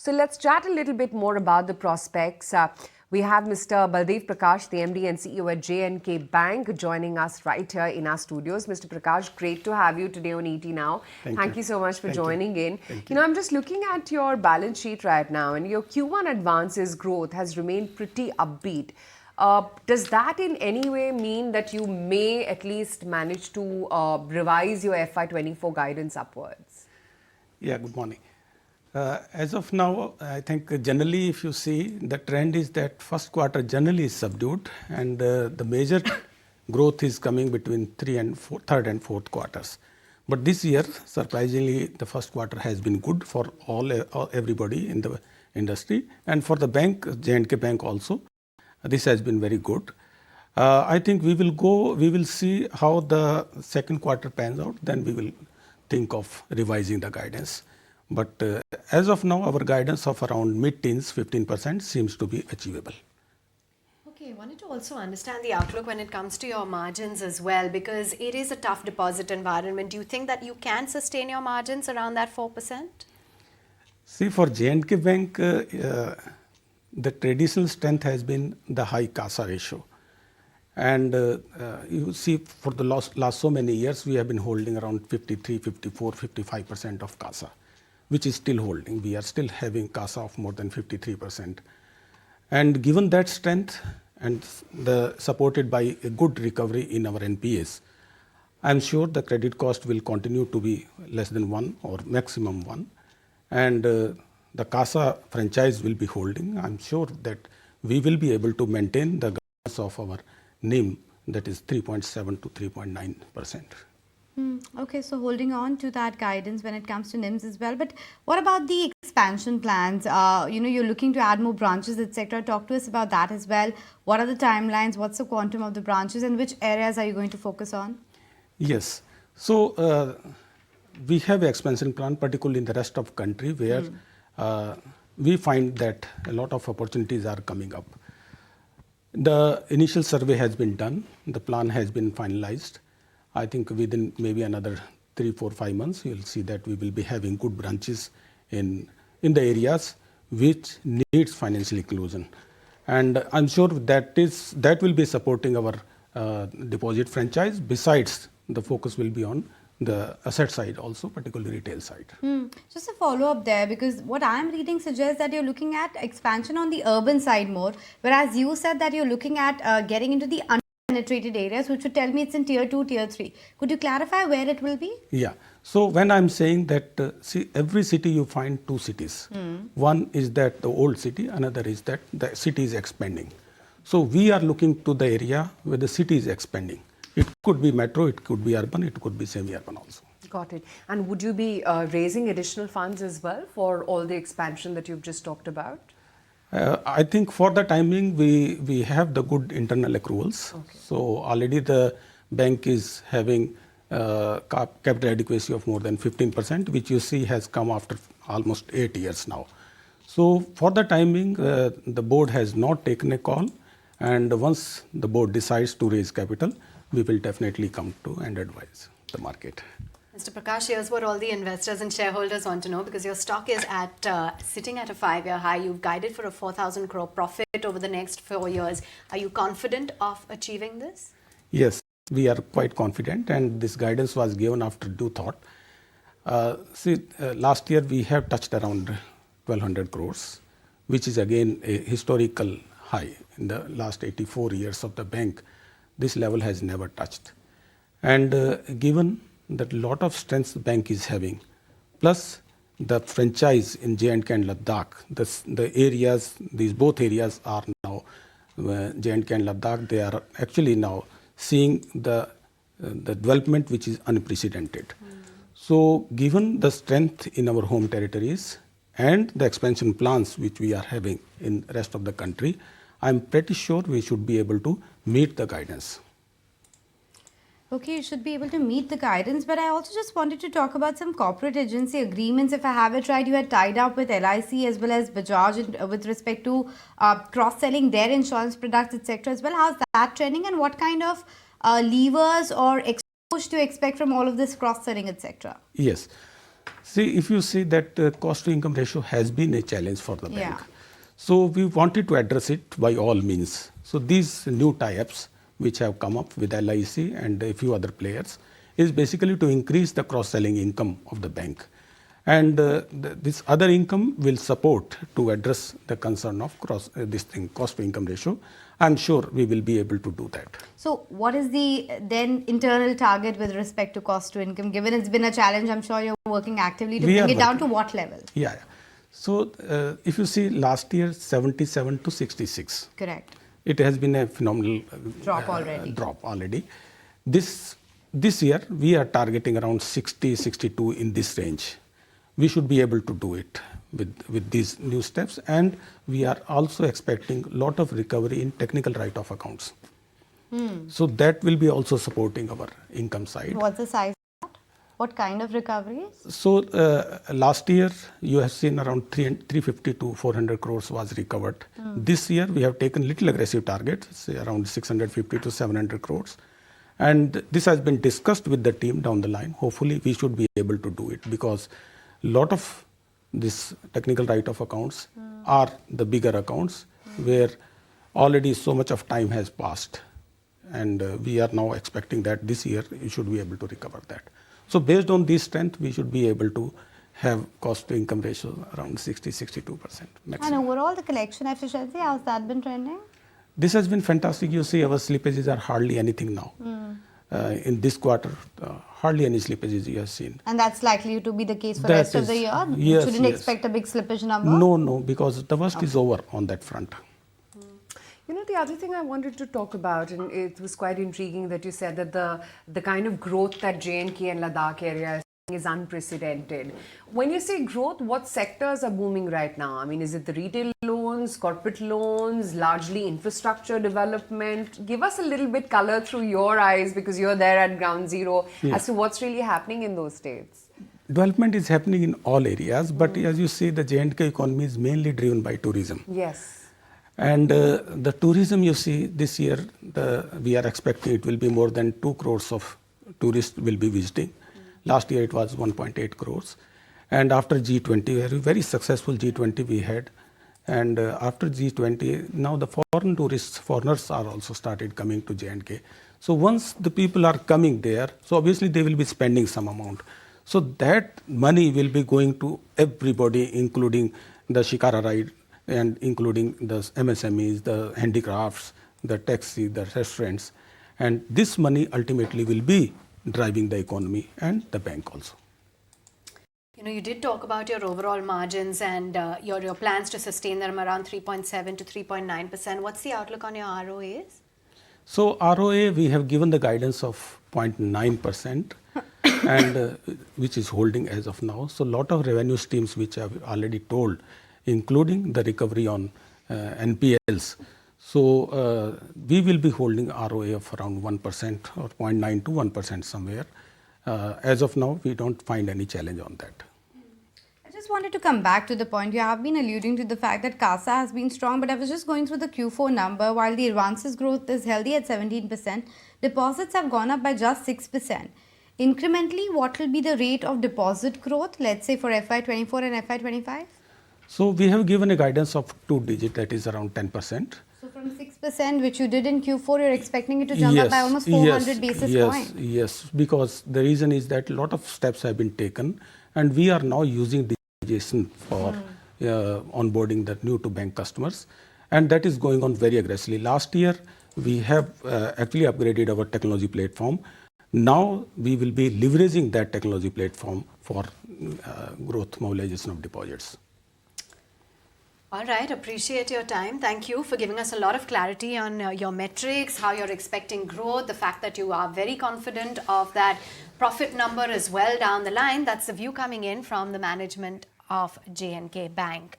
So let's chat a little bit more about the prospects. We have Mr. Baldev Prakash, the MD and CEO at J&K Bank, joining us right here in our studios. Mr. Prakash, great to have you today on ET Now. Thank you so much for joining in. You know, I'm just looking at your balance sheet right now, and your Q1 advances growth has remained pretty upbeat. Does that in any way mean that you may at least manage to revise your FY24 guidance upwards? Yeah, good morning. As of now, I think generally if you see, the trend is that first quarter generally is subdued, and the major growth is coming between third and fourth quarters. But this year, surprisingly, the first quarter has been good for everybody in the industry, and for the bank, J&K Bank also, this has been very good. I think we will see how the second quarter pans out, then we will think of revising the guidance. But as of now, our guidance of around mid-teens, 15% seems to be achievable. Okay, I wanted to also understand the outlook when it comes to your margins as well, because it is a tough deposit environment. Do you think that you can sustain your margins around that 4%? See, for J&K Bank, the traditional strength has been the high CASA ratio. And you see, for the last so many years, we have been holding around 53, 54, 55% of CASA, which is still holding. We are still having CASA of more than 53%. And given that strength and supported by a good recovery in our NPAs, I'm sure the credit cost will continue to be less than 1 or maximum 1. And the CASA franchise will be holding. I'm sure that we will be able to maintain the guidance of our NIM, that is 3.7 to 3.9%. Okay, so holding on to that guidance when it comes to NIMs as well. But what about the expansion plans? You're looking to add more branches, etc. Talk to us about that as well. What are the timelines? What's the quantum of the branches, and which areas are you going to focus on? Yes. So we have an expansion plan, particularly in the rest of the country, where we find that a lot of opportunities are coming up. The initial survey has been done. The plan has been finalized. I think within maybe another 3, 4, 5 months, you'll see that we will be having good branches in the areas which needs financial inclusion. And I'm sure that will be supporting our deposit franchise. Besides, the focus will be on the asset side also, particularly retail side. Just a follow-up there, because what I'm reading suggests that you're looking at expansion on the urban side more, whereas you said that you're looking at getting into the penetrated areas, which would tell me it's in tier 2, tier 3. Could you clarify where it will be? Yeah. So when I'm saying that, see, every city you find 2 cities. One is that the old city, another is that the city is expanding. So we are looking to the area where the city is expanding. It could be metro, it could be urban, it could be semi-urban also. Got it. And would you be raising additional funds as well for all the expansion that you've just talked about? I think for the timing, we have the good internal accruals. Okay. So already the bank is having capital adequacy of more than 15%, which you see has come after almost 8 years now. So for the timing, the board has not taken a call. And once the board decides to raise capital, we will definitely come to and advise the market. Mr. Prakash, here's what all the investors and shareholders want to know, because your stock is sitting at a 5-year high. You've guided for a 4,000 crore profit over the next 4 years. Are you confident of achieving this? Yes, we are quite confident, and this guidance was given after due thought. Last year we have touched around 1,200 crores, which is again a historical high. In the last 84 years of the bank, this level has never touched. And given that a lot of strengths the bank is having, plus the franchise in J&K and Ladakh, the areas, both areas are now, J&K and Ladakh, they are actually now seeing the development which is unprecedented. So given the strength in our home territories and the expansion plans which we are having in the rest of the country, I'm pretty sure we should be able to meet the guidance. Okay, you should be able to meet the guidance, but I also just wanted to talk about some corporate agency agreements. If I have it right, you had tied up with LIC as well as Bajaj with respect to cross-selling their insurance products, etc. as well. How's that trending, and what kind of levers or exposure to expect from all of this cross-selling, etc.? Yes. See, if you see that cost to income ratio has been a challenge for the bank. Yeah. So we wanted to address it by all means. So these new tie-ups which have come up with LIC and a few other players is basically to increase the cross-selling income of the bank. And this other income will support to address the concern of cost to income ratio. I'm sure we will be able to do that. So what is the then internal target with respect to cost to income? Given it's been a challenge, I'm sure you're working actively to bring it down to what level? Yeah. So if you see last year 77 to 66. Correct. It has been a phenomenal Drop already. This year we are targeting around 60, 62 in this range. We should be able to do it with these new steps, and we are also expecting a lot of recovery in technical write-off accounts. So that will be also supporting our income side. What's the size of that? What kind of recoveries? So last year you have seen around 350 to 400 crores was recovered. This year we have taken little aggressive target, say around 650 to 700 crores. And this has been discussed with the team down the line. Hopefully we should be able to do it, because a lot of these technical write-off accounts are the bigger accounts where already so much of time has passed. And we are now expecting that this year you should be able to recover that. So based on this strength, we should be able to have cost to income ratio around 60, 62% maximum. And overall the collection efficiency, how's that been trending? This has been fantastic. You see our slippages are hardly anything now. In this quarter, hardly any slippages you have seen. And that's likely to be the case for the rest of the year? Yes, Shouldn't yes. expect a big slippage number? No, because the worst is over on that front. You know, the other thing I wanted to talk about, and it was quite intriguing that you said that the kind of growth that J&K and Ladakh area is unprecedented. When you say growth, what sectors are booming right now? I mean, is it the retail loans, corporate loans, largely infrastructure development? Give us a little bit color through your eyes, because you're there at ground zero, as to what's really happening in those states. Development is happening in all areas, but as you see, the J&K economy is mainly driven by tourism. Yes. And the tourism, you see, this year, we are expecting it will be more than 2 crores of tourists will be visiting. Last year it was 1.8 crores. And after G20, a very successful G20 we had. And after G20, now the foreigners are also started coming to J&K. So once the people are coming there, so obviously they will be spending some amount. So that money will be going to everybody, including the Shikara ride, and including the MSMEs, the handicrafts, the taxi, the restaurants. And this money ultimately will be driving the economy and the bank also. You know, you did talk about your overall margins and your plans to sustain them around 3.7 to 3.9%. What's the outlook on your ROAs? So ROA, we have given the guidance of 0.9%, and which is holding as of now. So a lot of revenue streams which I have already told, including the recovery on NPLs. So we will be holding ROA of around 1% or 0.9 to 1% somewhere. As of now, we don't find any challenge on that. I just wanted to come back to the point. You have been alluding to the fact that CASA has been strong, but I was just going through the Q4 number. While the advances growth is healthy at 17%, deposits have gone up by just 6%. Incrementally, what will be the rate of deposit growth, let's say for FY24 and FY25? So we have given a guidance of 2 digit, that is around 10%. So from 6%, which you did in Q4, you're expecting it to jump up by almost 400 basis points. Yes, because the reason is that a lot of steps have been taken, and we are now using digitization for onboarding the new to bank customers, and that is going on very aggressively. Last year, we have actually upgraded our technology platform. Now we will be leveraging that technology platform for growth mobilization of deposits. All right, appreciate your time. Thank you for giving us a lot of clarity on your metrics, how you're expecting growth, the fact that you are very confident of that profit number as well down the line. That's the view coming in from the management of J&K Bank.